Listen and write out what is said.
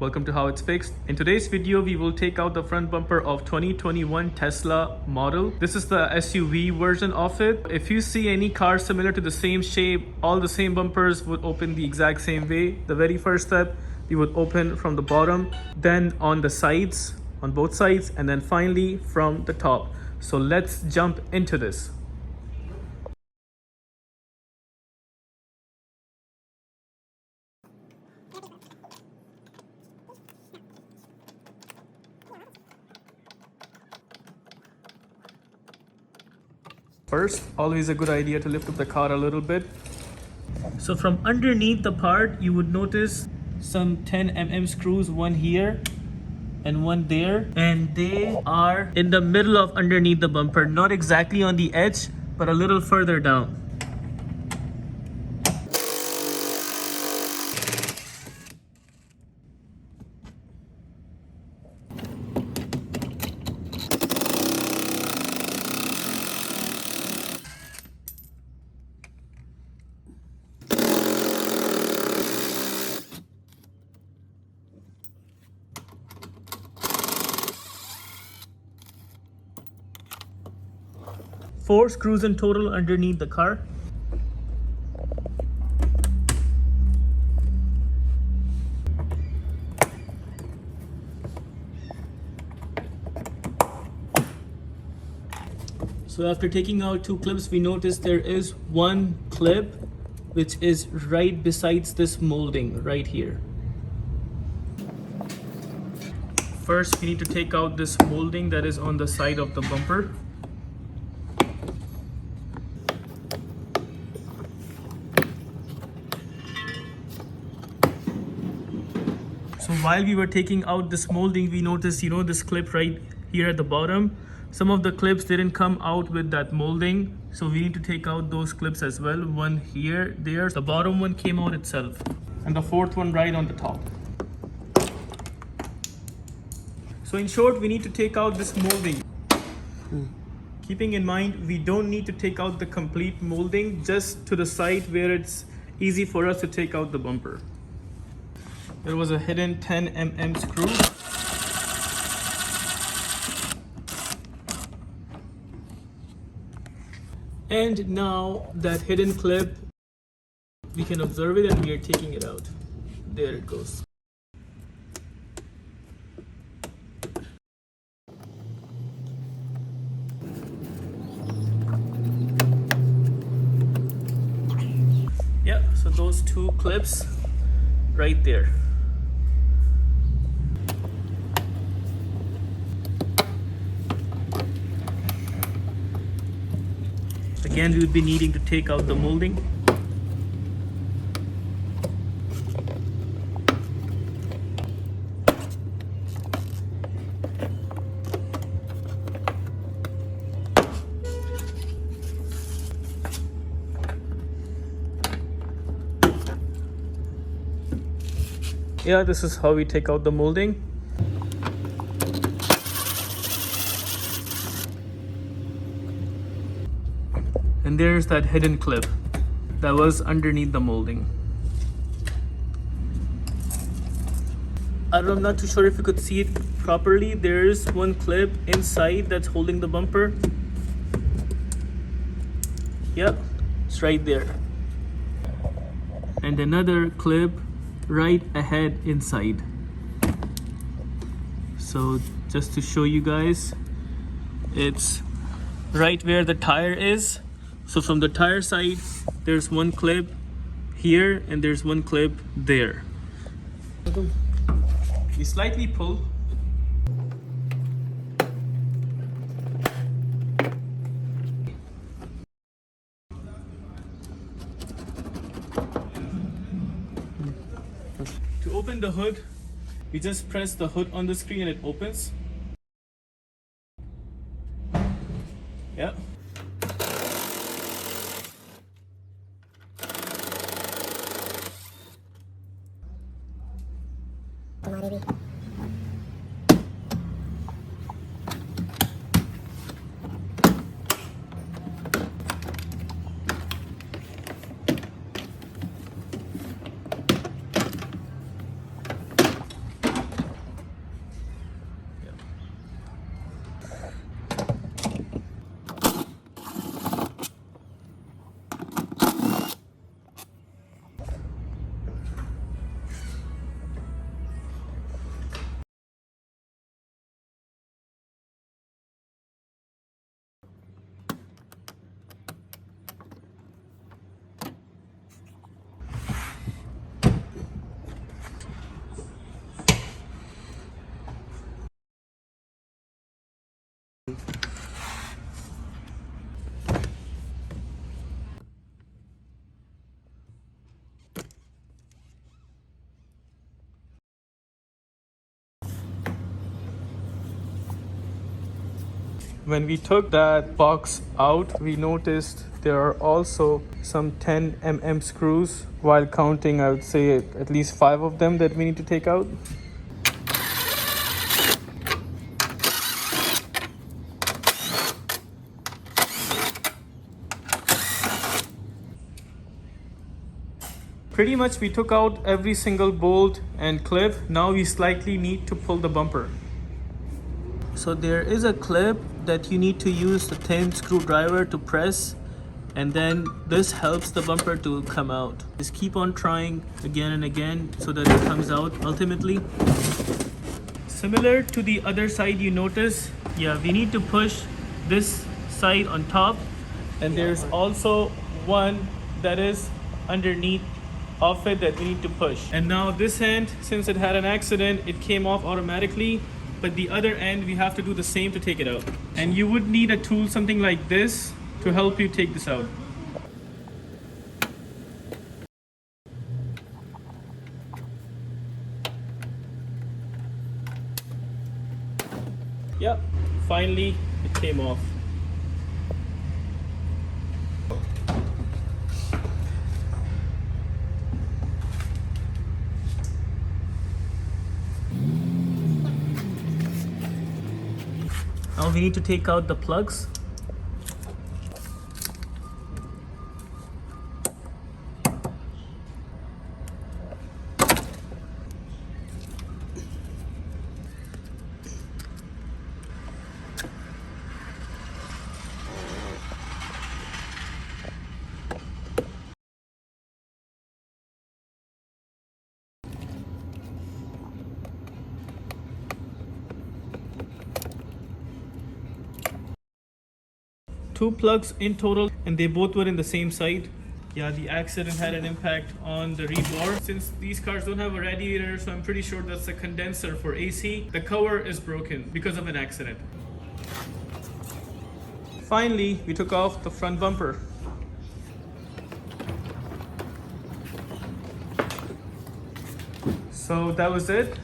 Welcome to How It's Fixed. In today's video, we will take out the front bumper of 2021 Tesla model. This is the SUV version of it. If you see any car similar to the same shape, all the same bumpers would open the exact same way. The very first step, we would open from the bottom, then on the sides, on both sides, and then finally from the top. So let's jump into this. First, always a good idea to lift up the car a little bit. So from underneath the part, you would notice some 10mm screws, one here and one there. And they are in the middle of underneath the bumper, not exactly on the edge, but a little further down. Four screws in total underneath the car. So after taking out two clips, we notice there is one clip which is right besides this molding right here. First, we need to take out this molding that is on the side of the bumper. So while we were taking out this molding, we noticed, this clip right here at the bottom. Some of the clips didn't come out with that molding. So we need to take out those clips as well. One here, there. The bottom one came out itself. And the fourth one right on the top. So in short, we need to take out this molding. Keeping in mind, we don't need to take out the complete molding, just to the side where it's easy for us to take out the bumper. There was a hidden 10mm screw. And now that hidden clip, we can observe it and we are taking it out. There it goes. Yeah, so those two clips right there. Again, we would be needing to take out the molding. Yeah, this is how we take out the molding. And there's that hidden clip that was underneath the molding. I'm not too sure if you could see it properly. There's one clip inside that's holding the bumper. Yep, it's right there. And another clip right ahead inside. So just to show you guys, it's right where the tire is. So from the tire side, there's one clip here and there's one clip there. We slightly pull. To open the hood, we just press the hood on the screen and it opens. Yeah. When we took that box out, we noticed there are also some 10 mm screws. While counting, I would say at least 5 of them that we need to take out. Pretty much we took out every single bolt and clip. Now we slightly need to pull the bumper. So there is a clip that you need to use the thin screwdriver to press, and then this helps the bumper to come out. Just keep on trying again and again so that it comes out ultimately. Similar to the other side, you notice, yeah, we need to push this side on top, and there's also one that is underneath of it that we need to push. And now this end, since it had an accident, it came off automatically, but the other end we have to do the same to take it out. And you would need a tool, something like this, to help you take this out. Yep, finally it came off. Now we need to take out the plugs. Two plugs in total, and they both were in the same side. Yeah, the accident had an impact on the rebore. Since these cars don't have a radiator, so I'm pretty sure that's a condenser for AC. The cover is broken because of an accident. Finally, we took off the front bumper. So that was it.